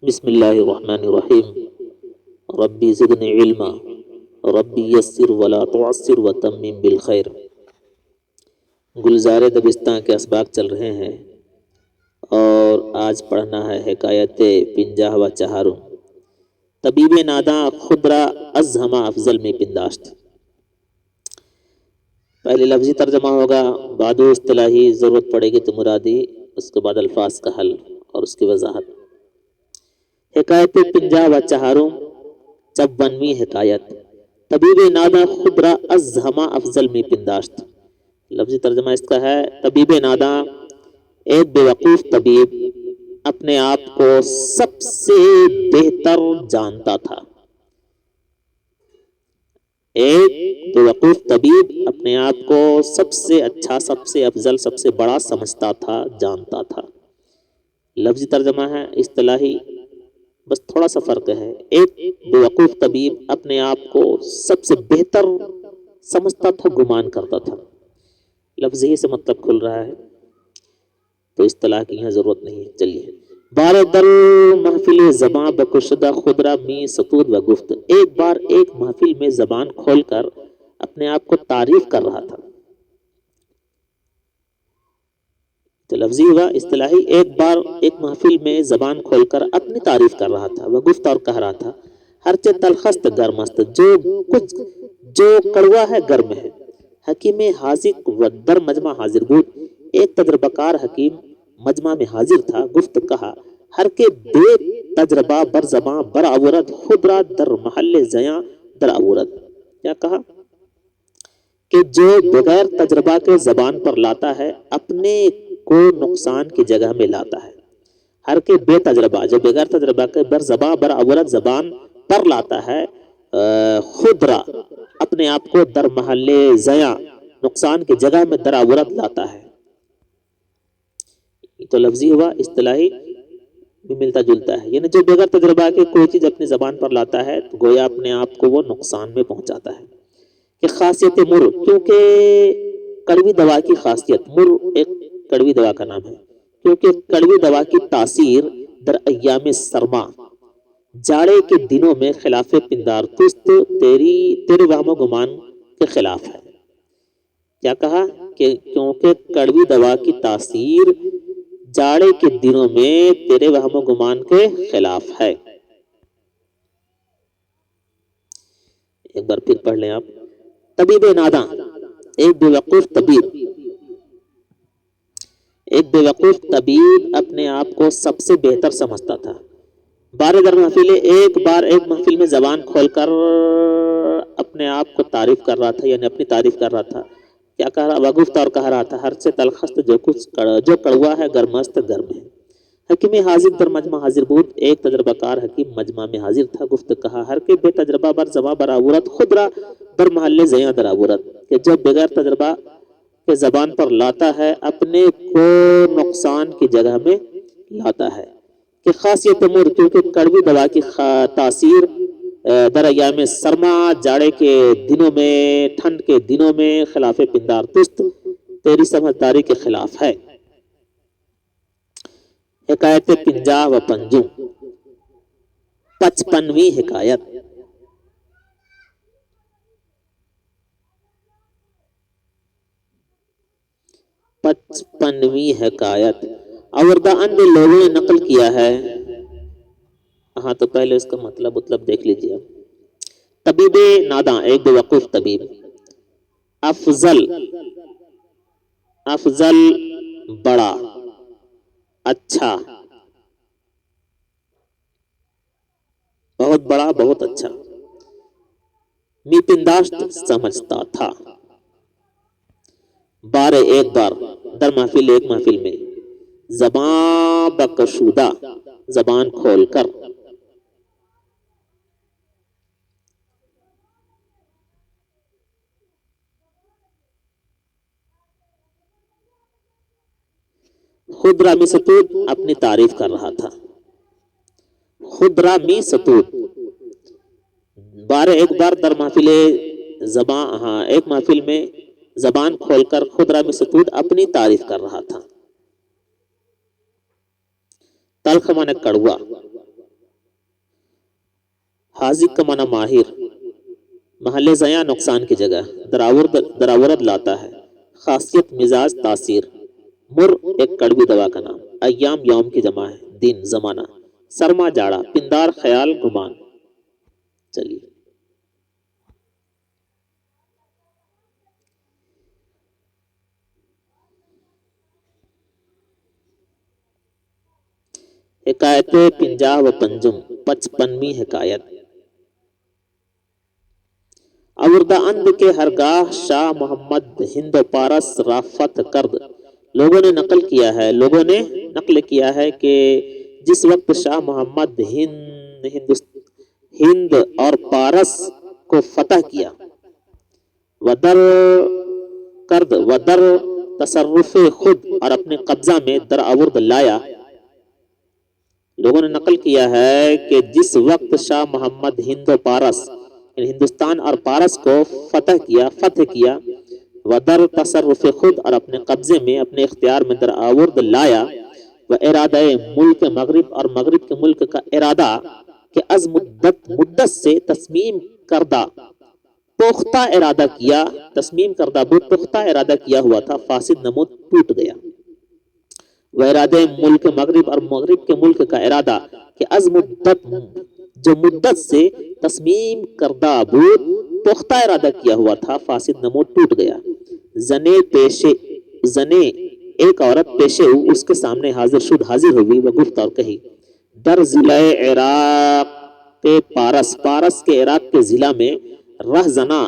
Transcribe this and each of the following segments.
بسم اللہ الرحمن الرحیم ربی زدنی علما ربی یسر ولا تعسر وتمم بالخیر۔ گلزار دبستان کے اسباق چل رہے ہیں اور آج پڑھنا ہے حکایت پنجہ و چہارم۔ طبیب ناداں خدرا از ہمہ افضل میں پنداشت۔ پہلے لفظی ترجمہ ہوگا، بعد اصطلاحی ضرورت پڑے گی تو مرادی، اس کے بعد الفاظ کا حل اور اس کی وضاحت۔ حکایت پنجہ و چہارم 54ویں حکایت۔ طبیب ناداں خدرا از ہمہ افضل میں پنداشت۔ لفظی ترجمہ اس کا ہے، طبیب ناداں ایک بے وقوف طبیب اپنے آپ کو سب سے بہتر جانتا تھا۔ ایک بے وقوف طبیب اپنے آپ کو سب سے اچھا، سب سے افضل، سب سے بڑا سمجھتا تھا، جانتا تھا۔ لفظی ترجمہ ہے، اصطلاحی بس تھوڑا سا فرق ہے۔ ایک بے وقوف طبیب اپنے آپ کو سب سے بہتر سمجھتا تھا، گمان کرتا تھا۔ لفظ ہی سے مطلب کھل رہا ہے تو اصطلاح کی یہاں ضرورت نہیں ہے۔ چلیے، بار در محفل زباں بکشدہ خدرا می ستود و گفت۔ ایک بار ایک محفل میں زبان کھول کر اپنے آپ کو تعریف کر رہا تھا۔ تو لفظی ہوا، اصطلاحی ایک بار ایک محفل میں زبان کھول کر اپنی تعریف کر رہا تھا، وہ گفت اور کہہ رہا تھا، ہرچہ تلخست گرمست، جو کڑوا ہے گرم ہے۔ حکیم حاذق و در مجمع حاضر بود۔ ایک تجربہ کار حکیم مجمع میں حاضر تھا، گفت کہا، ہر کے بے تجربہ بر زباں بر آورد خدرا در محل زیاں در آورد۔ کیا کہا کہ جو بغیر تجربہ کے زبان پر لاتا ہے اپنے کو نقصان کی جگہ میں لاتا ہے۔ ہر کے بے تجربہ، جو بغیر تجربہ کے بر زباں بر آورد زبان پر لاتا ہے، خدرا اپنے آپ کو در محل زیاں نقصان کی جگہ میں در آورد لاتا ہے۔ تو لفظی ہوا، اصطلاحی بھی ملتا جلتا ہے، یعنی جو بغیر تجربہ کے کوئی چیز اپنی زبان پر لاتا ہے تو گویا اپنے آپ کو وہ نقصان میں پہنچاتا ہے۔ کہ خاصیت مر، کیونکہ کڑوی دوا کی خاصیت، مر ایک کڑوی دوا کا نام ہے، کیونکہ کڑوی دوا کی تاثیر در ایام سرما، جاڑے کے دنوں میں خلاف پندار تست، تیرے وہم و گمان کے خلاف ہے۔ کیا کہا کہ کیونکہ کڑوی دوا کی تاثیر جاڑے کے دنوں میں تیرے وہم و گمان کے خلاف ہے۔ ایک بار پھر پڑھ لیں آپ۔ طبیب ناداں ایک بے وقوف طبیب اپنے آپ کو سب سے بہتر سمجھتا تھا۔ بار در محفل، ایک بار ایک محفل میں زبان کھول کر اپنے آپ کو تعریف کر رہا تھا، یعنی اپنی تعریف کر رہا تھا۔ کیا کہہ رہا؟ وگفت اور کہہ رہا تھا، ہر سے تلخست، جو کڑوا ہے گرمست گرم ہے۔ حکیم حاذق در مجمع حاضر بود۔ ایک تجربہ کار حکیم مجمع میں حاضر تھا، گفت کہا، ہر کے بے تجربہ بر زباں بر آورت خدرا در محل زیاں در آورت۔ کہ جو بغیر تجربہ کے زبان پر لاتا ہے اپنے کو نقصان کی جگہ میں لاتا ہے۔ کہ خاصیت مر، کیونکہ کڑوی دوا کی تاثیر در ایام سرما، جاڑے کے دنوں میں، ٹھنڈ کے دنوں میں، خلاف پندار تست، تیری سمجھداری کے خلاف ہے۔ حکایت پنجہ و پنجم 55ویں حکایت۔ اوردہ ان لوگوں نے نقل کیا ہے۔ ہاں تو پہلے اس کا مطلب دیکھ لیجیے۔ طبیب ناداں ایک بے وقوف طبیب، افضل بڑا، اچھا، بہت بڑا، بہت اچھا، می پنداشت سمجھتا تھا۔ بار ایک بار، در محفل ایک محفل میں، زباں بکشودہ زبان کھول کر، خدرا می ستود اپنی تعریف کر رہا تھا۔ خدرا می ستود، بار ایک بار در محفل زباں، ایک محفل میں زبان کھول کر خدرا می ستود اپنی تعریف کر رہا تھا۔ تلخ مانے کڑوا، حاذق کا معنی ماہر، محل زیاں نقصان کی جگہ، دراورد لاتا ہے، خاصیت مزاج تاثیر، مر ایک کڑوی دوا کا نام، ایام یوم کی جمع ہے، دن زمانہ، سرما جاڑا، پندار خیال گمان۔ چلیے حکایت پنجا و پنجم، 55ویں حکایت۔ آوردہ اند کے ہرگاہ شاہ محمد ہند و پارس را فتح کرد، لوگوں نے نقل کیا ہے کہ جس وقت شاہ محمد ہند اور پارس کو فتح کیا، ودر تصرف خود اور اپنے قبضہ میں در آورد لایا۔ لوگوں نے نقل کیا ہے کہ جس وقت شاہ محمد ہند و پارس، یعنی ہندوستان اور پارس کو فتح کیا، ودر تصرف خود اور اپنے قبضے میں، اپنے اختیار میں در آورد لایا، و ارادہ ملک مغرب اور مغرب کے ملک کا ارادہ کہ از مدت سے تسمیم کردہ پختہ ارادہ کیا، تسمیم کردہ بود پختہ ارادہ کیا ہوا تھا، فاسد نمود ٹوٹ گیا۔ وہ ارادہ ملک مغرب اور مغرب کے ملک کا ارادہ کہ از مدت سے تسمیم کردہ بود پختہ ارادہ کیا ہوا تھا، فاسد نمود ٹوٹ گیا۔ زنے ایک عورت پیشے اس کے سامنے حاضر ہوئی، وہ گفت اور کہی، در ضلع عراق پارس کے عراق کے ضلع میں رہ زنا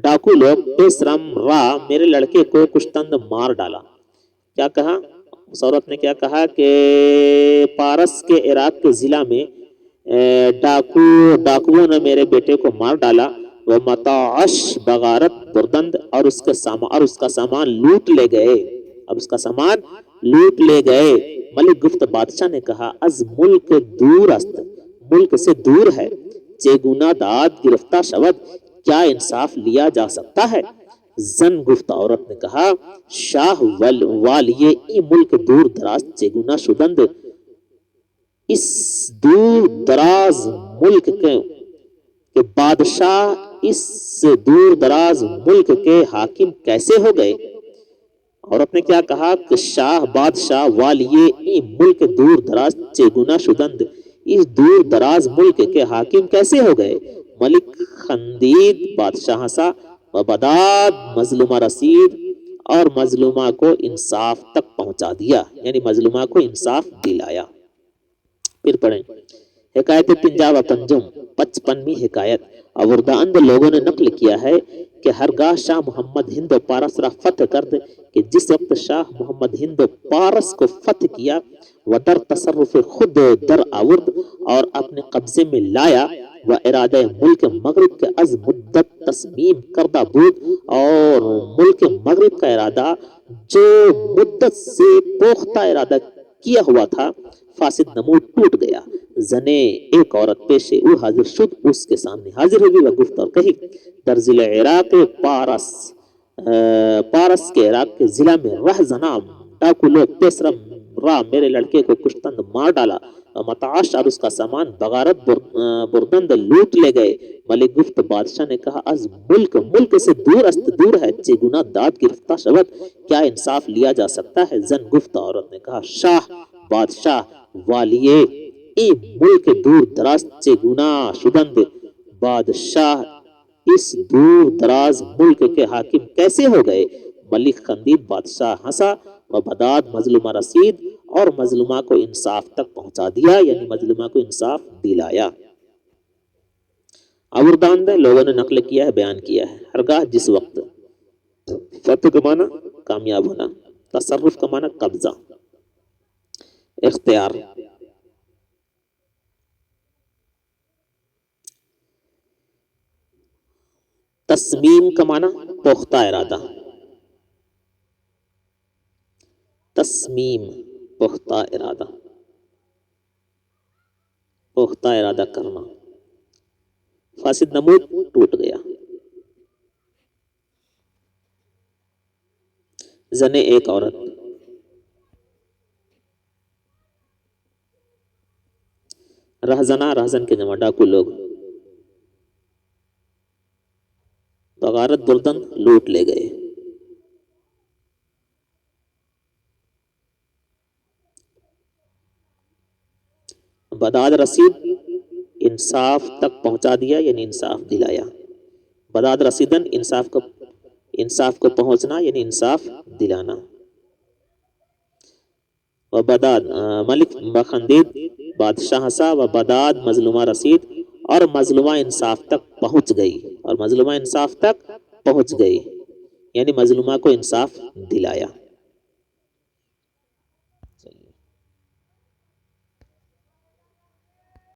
ڈاکو لوگ پیسرم را میرے لڑکے کو کشتند مار ڈالا۔ کیا کہا اس عورت نے؟ کیا کہا کہ پارس کے عراق کے ضلع میں ڈاکوؤں نے میرے بیٹے کو مار ڈالا، وہ متاعش بغارت بردند اور اس کا سامان لوٹ لے گئے۔ ملک گفت بادشاہ نے کہا، از ملک دور است، ملک سے دور ہے، چگونا داد گرفتہ شود، کیا انصاف لیا جا سکتا ہے؟ زن گفت عورت نے کہا، شاہ والیے ای ملک دور دراز چگونا شدند، اس دور دراز ملک کے بادشاہ اس دور دراز ملک کے حاکم کیسے ہو گئے؟ عورت نے کیا کہا کہ شاہ بادشاہ والیے ای ملک دور دراز چگونا شدند، اس دور دراز ملک کے حاکم کیسے ہو گئے؟ ملک خندید، بادشاہ ہنسا، و بداد مظلومہ رسید، اور مظلومہ کو انصاف تک پہنچا دیا، یعنی مظلومہ کو انصاف دلایا۔ پھر پڑھیں حکایت پنجا و پنجم، 55ویں حکایت۔ آوردہ اند لوگوں نے نقل کیا ہے کہ ہرگاہ شاہ محمد ہند و پارس را فتح کرد، کہ جس وقت شاہ محمد ہند و پارس کو فتح کیا، و در تصرف خود در آورد اور اپنے قبضے میں لایا، و ارادہ ملک مغرب کے از مدت تسمیم کردہ بود، اور ملک مغرب کا ارادہ جو مدت سے پختہ ارادہ کیا ہوا تھا، فاسد نمود ٹوٹ گیا۔ زنے ایک عورت پیشے او حاضر شد، اس کے سامنے حاضر ہوئی، وہ گفت اور کہی، در ضلع عراق پارس کے عراق کے ضلع میں رہ زنا ڈاکو لوگ پیسرم را میرے لڑکے کو کشتند مار ڈالا، متاعش اور اس کا سامان بغارت بردند لوٹ لے گئے۔ ملک گفت بادشاہ نے کہا، از ملک سے دور است، دور ہے، چگونا داد گرفتہ شود، کیا انصاف لیا جا سکتا ہے؟ زن گفت عورت نے کہا، شاہ بادشاہ والیے ای ملک دور دراز چگونا شدند، بادشاہ اس دور دراز ملک کے حاکم کیسے ہو گئے؟ ملک خندید، بادشاہ ہنسا، و بداد مظلومہ رسید، اور مظلومہ کو انصاف تک پہنچا دیا، یعنی مظلومہ کو انصاف دلایا۔ آورداند لوگوں نے نقل کیا ہے، بیان کیا ہے، ہرگاہ جس وقت، فتح کا معنی کامیاب ہونا، تصرف کا معنی قبضہ، اختیار، تسمیم کا معنی پختہ ارادہ، تسمیم پختہ ارادہ کرنا، فاسد نمود ٹوٹ گیا۔ زنے ایک عورت، رہزنا رہزن کے جمع ڈاکو لوگ، غارت بردن لوٹ لے گئے۔ بداد رسید انصاف تک پہنچا دیا یعنی انصاف دلایا۔ بداد رسیدن انصاف کو پہنچنا یعنی انصاف دلانا۔ و بداد ملک بخندید بادشاہ سا، و بداد مظلومہ رسید اور مظلومہ انصاف تک پہنچ گئی، اور مظلومہ انصاف تک پہنچ گئی یعنی مظلومہ کو انصاف دلایا۔